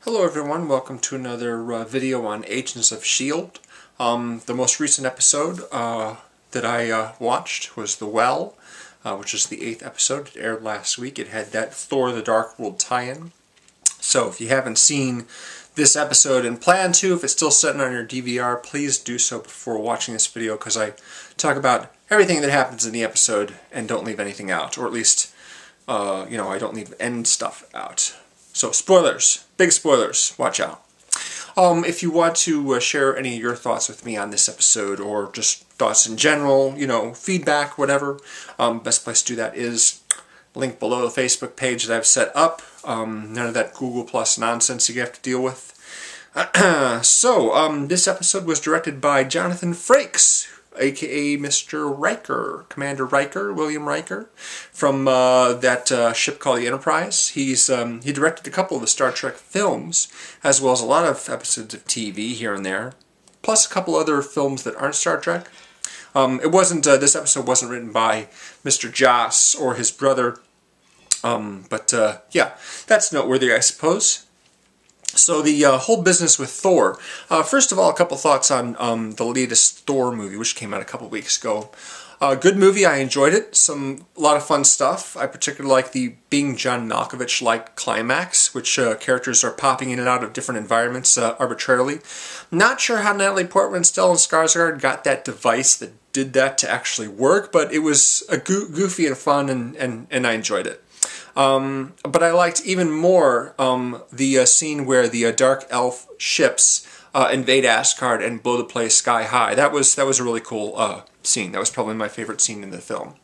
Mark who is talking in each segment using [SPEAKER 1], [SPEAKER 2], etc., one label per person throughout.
[SPEAKER 1] Hello everyone, welcome to another video on Agents of S.H.I.E.L.D. The most recent episode that I watched was The Well, which is the 8th episode. It aired last week. It had that Thor the Dark World tie-in. So if you haven't seen this episode and plan to, if it's still sitting on your DVR, please do so before watching this video, because I talk about everything that happens in the episode and don't leave anything out, or at least, I don't leave end stuff out. So spoilers, big spoilers, watch out. If you want to share any of your thoughts with me on this episode, or just thoughts in general, feedback, whatever, best place to do that is link below the Facebook page that I've set up. None of that Google Plus nonsense you have to deal with. This episode was directed by Jonathan Frakes, aka Mr. Riker, Commander Riker, William Riker, from that ship called the Enterprise. He directed a couple of the Star Trek films, as well as a lot of episodes of TV here and there, plus a couple other films that aren't Star Trek. This episode wasn't written by Mr. Joss or his brother, yeah, that's noteworthy, I suppose. So the whole business with Thor. First of all, a couple thoughts on the latest Thor movie, which came out a couple weeks ago. Good movie, I enjoyed it. A lot of fun stuff. I particularly like the being John Malkovich-like climax, which characters are popping in and out of different environments arbitrarily. Not sure how Natalie Portman, Stellan Skarsgård got that device that did that to actually work, but it was goofy and fun, and I enjoyed it. But I liked even more the scene where the Dark Elf ships invade Asgard and blow the place sky high. That was a really cool scene. That was probably my favorite scene in the film.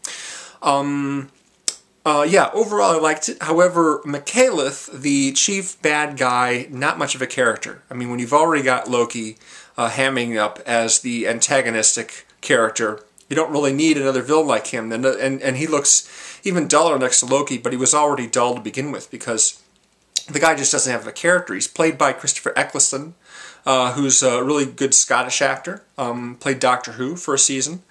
[SPEAKER 1] Yeah, overall I liked it. However, Mikaelith, the chief bad guy, not much of a character. I mean, when you've already got Loki hamming up as the antagonistic character, you don't really need another villain like him. And he looks even duller next to Loki, but he was already dull to begin with because the guy just doesn't have a character. He's played by Christopher Eccleston, who's a really good Scottish actor, played Doctor Who for a season.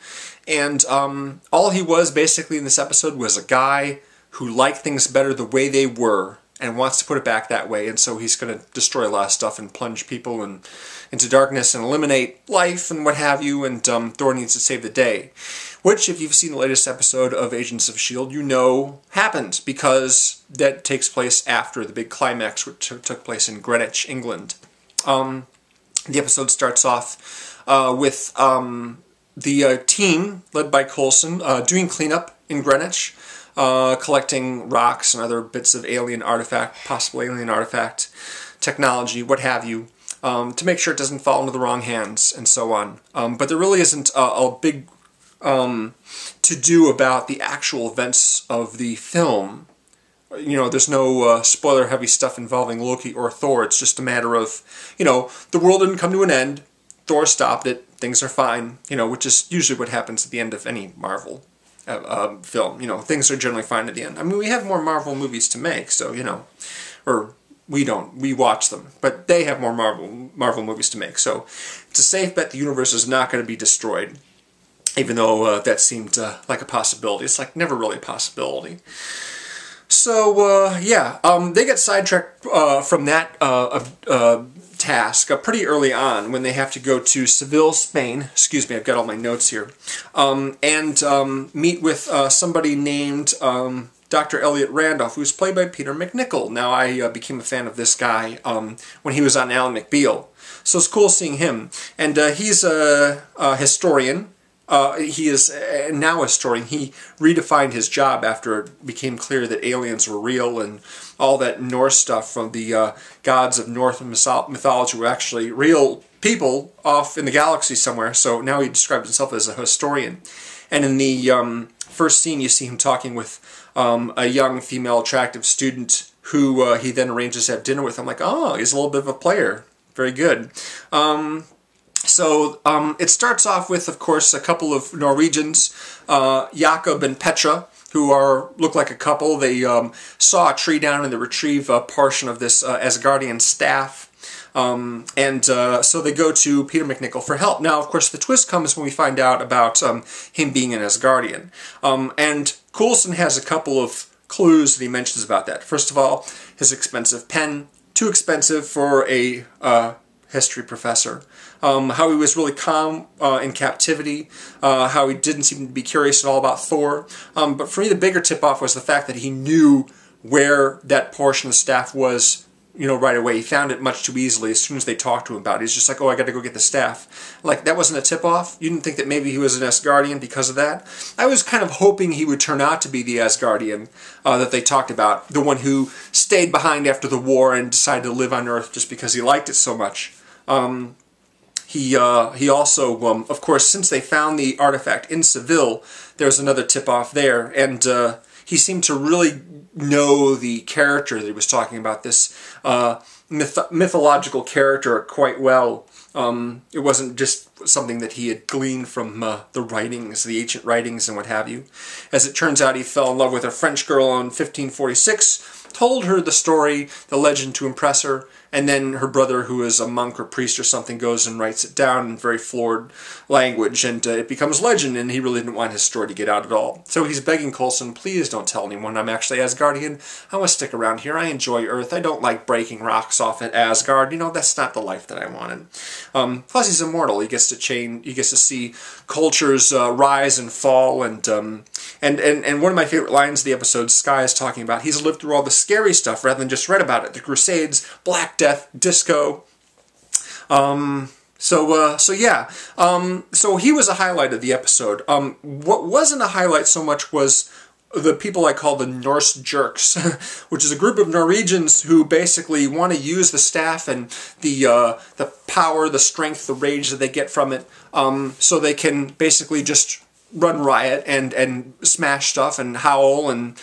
[SPEAKER 1] And all he was basically in this episode was a guy who liked things better the way they were and wants to put it back that way, and so he's going to destroy a lot of stuff and plunge people into darkness and eliminate life and what have you, and Thor needs to save the day. Which, if you've seen the latest episode of Agents of S.H.I.E.L.D., you know happened, because that takes place after the big climax, which took place in Greenwich, England. The episode starts off with the team, led by Coulson, doing cleanup in Greenwich, collecting rocks and other bits of alien artifact, possible alien artifact technology, what have you, to make sure it doesn't fall into the wrong hands, and so on. But there really isn't a big to-do about the actual events of the film. There's no spoiler-heavy stuff involving Loki or Thor. It's just a matter of, the world didn't come to an end, Thor stopped it, things are fine, which is usually what happens at the end of any Marvel film. Things are generally fine at the end. I mean, we have more Marvel movies to make, so, or we don't. We watch them. But they have more Marvel movies to make, so it's a safe bet the universe is not going to be destroyed, even though that seemed like a possibility. It's like never really a possibility. So, yeah, they get sidetracked from that task pretty early on when they have to go to Seville, Spain. Excuse me, I've got all my notes here. And meet with somebody named Dr. Elliot Randolph, who's played by Peter MacNicol. Now, I became a fan of this guy when he was on Alan McBeal. So it's cool seeing him. And he's a historian. He is now a historian. He redefined his job after it became clear that aliens were real and all that Norse stuff from the gods of Norse mythology were actually real people off in the galaxy somewhere. So now he describes himself as a historian. And in the first scene, you see him talking with a young female attractive student who he then arranges to have dinner with. I'm like, oh, he's a little bit of a player. Very good. So it starts off with, of course, a couple of Norwegians, Jakob and Petra, who look like a couple. They saw a tree down and they retrieve a portion of this Asgardian staff. So they go to Peter MacNicol for help. Now, of course, the twist comes when we find out about him being an Asgardian. And Coulson has a couple of clues that he mentions about that. First of all, his expensive pen, too expensive for a history professor. How he was really calm in captivity, how he didn't seem to be curious at all about Thor. But for me, the bigger tip-off was the fact that he knew where that portion of the staff was, right away. He found it much too easily as soon as they talked to him about it. He's just like, oh, I got to go get the staff. Like, that wasn't a tip-off? You didn't think that maybe he was an Asgardian because of that? I was kind of hoping he would turn out to be the Asgardian that they talked about, the one who stayed behind after the war and decided to live on Earth just because he liked it so much. He also, of course, since they found the artifact in Seville, there's another tip-off there, and he seemed to really know the character that he was talking about, this mythological character, quite well. It wasn't just something that he had gleaned from the writings, the ancient writings and what have you. As it turns out, he fell in love with a French girl in 1546, told her the story, the legend, to impress her, and then her brother, who is a monk or priest or something, goes and writes it down in very florid language, and it becomes legend, and he really didn't want his story to get out at all. So he's begging Coulson, please don't tell anyone I'm actually Asgardian. I want to stick around here. I enjoy Earth. I don't like breaking rocks off at Asgard. That's not the life that I wanted. Plus, he's immortal. He gets to change. He gets to see cultures rise and fall, and one of my favorite lines of the episode, Sky is talking about, he's lived through all the scary stuff rather than just read about it. The Crusades, Black Death, disco. So he was a highlight of the episode. What wasn't a highlight so much was the people I call the Norse Jerks, which is a group of Norwegians who basically want to use the staff and the power, the strength, the rage that they get from it, so they can basically just run riot and smash stuff and howl and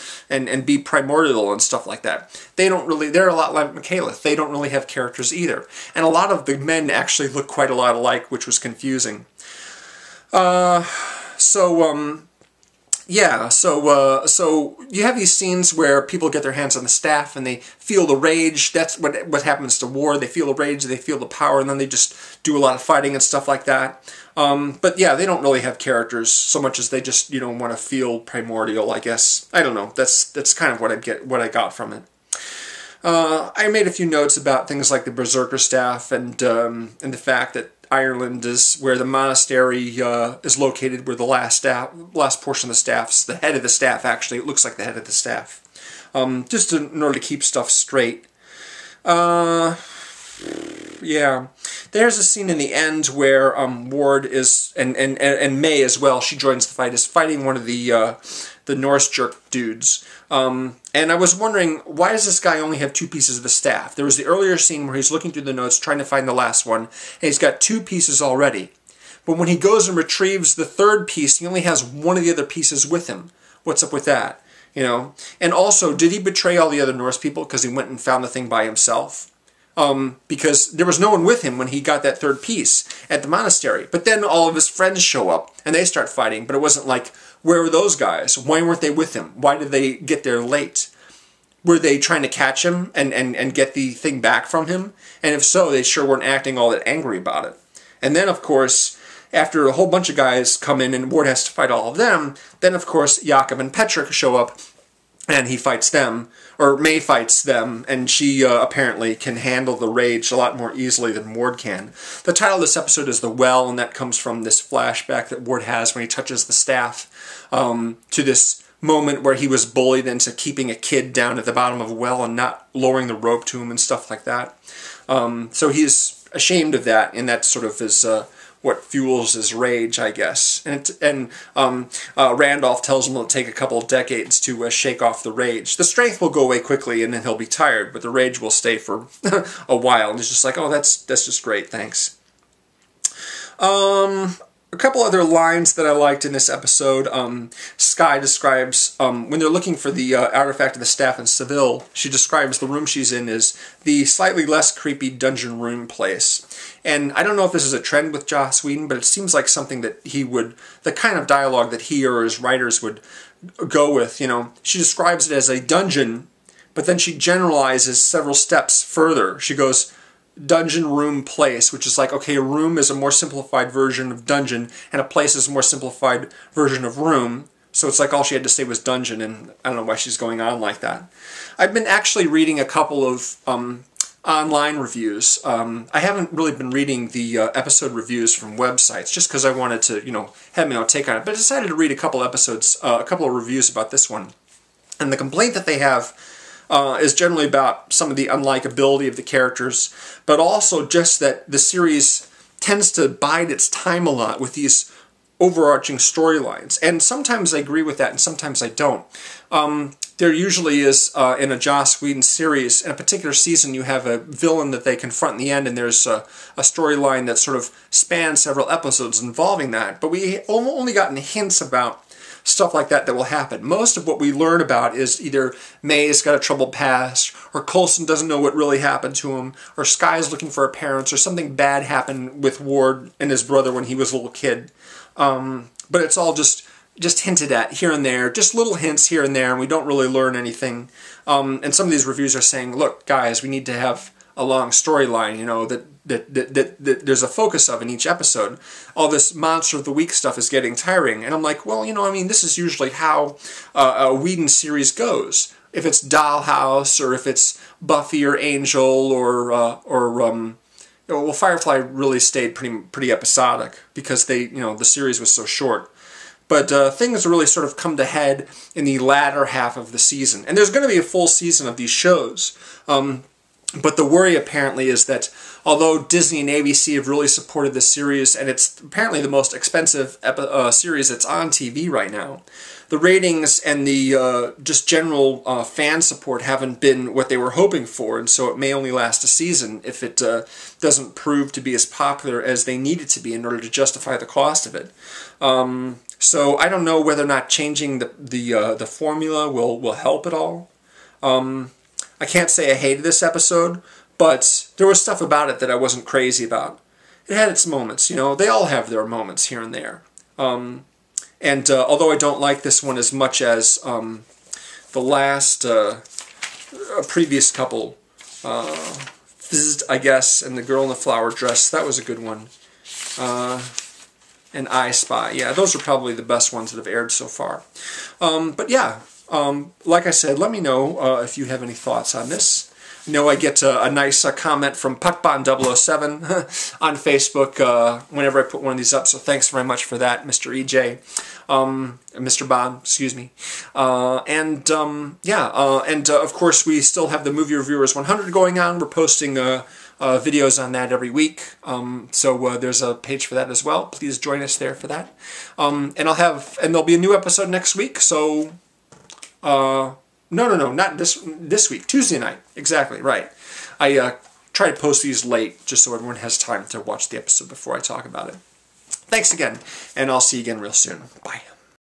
[SPEAKER 1] be primordial and stuff like that. They're a lot like McAuliffe. They don't really have characters either. And a lot of the men actually look quite a lot alike, which was confusing. So you have these scenes where people get their hands on the staff and they feel the rage. That's what happens to war. They feel the rage, they feel the power, and then they just do a lot of fighting and stuff like that. But yeah, they don't really have characters so much as they just want to feel primordial, I guess. I don't know. That's kind of what I got from it. I made a few notes about things like the Berzerker Staff and the fact that Ireland is where the monastery is located, where the last portion of the staff's, the head of the staff actually, it looks like the head of the staff. Just in order to keep stuff straight. Yeah. There's a scene in the end where Ward is, and May as well, she joins the fight, is fighting one of the Norse Jerk dudes. And I was wondering, why does this guy only have 2 pieces of the staff? There was the earlier scene where he's looking through the notes trying to find the last one, and he's got 2 pieces already. But when he goes and retrieves the 3rd piece, he only has one of the other pieces with him. What's up with that? And also, did he betray all the other Norse people because he went and found the thing by himself? Because there was no one with him when he got that 3rd piece at the monastery. But then all of his friends show up, and they start fighting, but it wasn't like, where were those guys? Why weren't they with him? Why did they get there late? Were they trying to catch him and get the thing back from him? And if so, they sure weren't acting all that angry about it. And then, of course, after a whole bunch of guys come in and Ward has to fight all of them, then, of course, Jakob and Patrick show up, and he fights them, or May fights them, and she apparently can handle the rage a lot more easily than Ward can. The title of this episode is The Well, and that comes from this flashback that Ward has when he touches the staff, to this moment where he was bullied into keeping a kid down at the bottom of a well and not lowering the rope to him and stuff like that. So he's ashamed of that, and that sort of is what fuels his rage, I guess. And Randolph tells him it'll take a couple of decades to shake off the rage. The strength will go away quickly, and then he'll be tired, but the rage will stay for a while. And he's just like, oh, that's just great, thanks. A couple other lines that I liked in this episode. Sky describes, when they're looking for the artifact of the staff in Seville, she describes the room she's in as the slightly less creepy dungeon room place. And I don't know if this is a trend with Joss Whedon, but it seems like something that he would, the kind of dialogue that he or his writers would go with, She describes it as a dungeon, but then she generalizes several steps further. She goes, dungeon room place, which is like, okay, a room is a more simplified version of dungeon, and a place is a more simplified version of room. So it's like all she had to say was dungeon, and I don't know why she's going on like that. I've been actually reading a couple of online reviews. I haven't really been reading the episode reviews from websites just because I wanted to, have my own take on it. But I decided to read a couple episodes, a couple of reviews about this one. And the complaint that they have is generally about some of the unlikability of the characters, but also just that the series tends to bide its time a lot with these overarching storylines. And sometimes I agree with that, and sometimes I don't. There usually is, in a Joss Whedon series, in a particular season, you have a villain that they confront in the end, and there's a storyline that sort of spans several episodes involving that. But we only gotten hints about stuff like that will happen. Most of what we learn about is either May's got a troubled past, or Coulson doesn't know what really happened to him, or Skye's looking for her parents, or something bad happened with Ward and his brother when he was a little kid. But it's all just hinted at here and there, just little hints here and there, and we don't really learn anything. And some of these reviews are saying, look, guys, we need to have a long storyline, that there's a focus of in each episode. All this Monster of the Week stuff is getting tiring. And I'm like, well, this is usually how a Whedon series goes. If it's Dollhouse, or if it's Buffy or Angel, well, Firefly really stayed pretty episodic because the series was so short. But things really sort of come to head in the latter half of the season. And there's going to be a full season of these shows. But the worry apparently is that although Disney and ABC have really supported this series, and it's apparently the most expensive series that's on TV right now, the ratings and the just general fan support haven't been what they were hoping for, and so it may only last a season if it doesn't prove to be as popular as they need it to be in order to justify the cost of it. So I don't know whether or not changing the formula will help at all. I can't say I hated this episode, but there was stuff about it that I wasn't crazy about. It had its moments, They all have their moments here and there. And although I don't like this one as much as the last previous couple, I guess, and The Girl in the Flower Dress, that was a good one. And I Spy, yeah, those are probably the best ones that have aired so far. But yeah. Like I said, let me know if you have any thoughts on this. I know I get a nice comment from Puckbon007 on Facebook whenever I put one of these up, so thanks very much for that, Mr. EJ. Mr. Bond, excuse me. And of course we still have the Movie Reviewers 100 going on. We're posting videos on that every week, so there's a page for that as well. Please join us there for that. And there'll be a new episode next week, so... No, not this week. Tuesday night. Exactly, right. I try to post these late just so everyone has time to watch the episode before I talk about it. Thanks again, and I'll see you again real soon. Bye.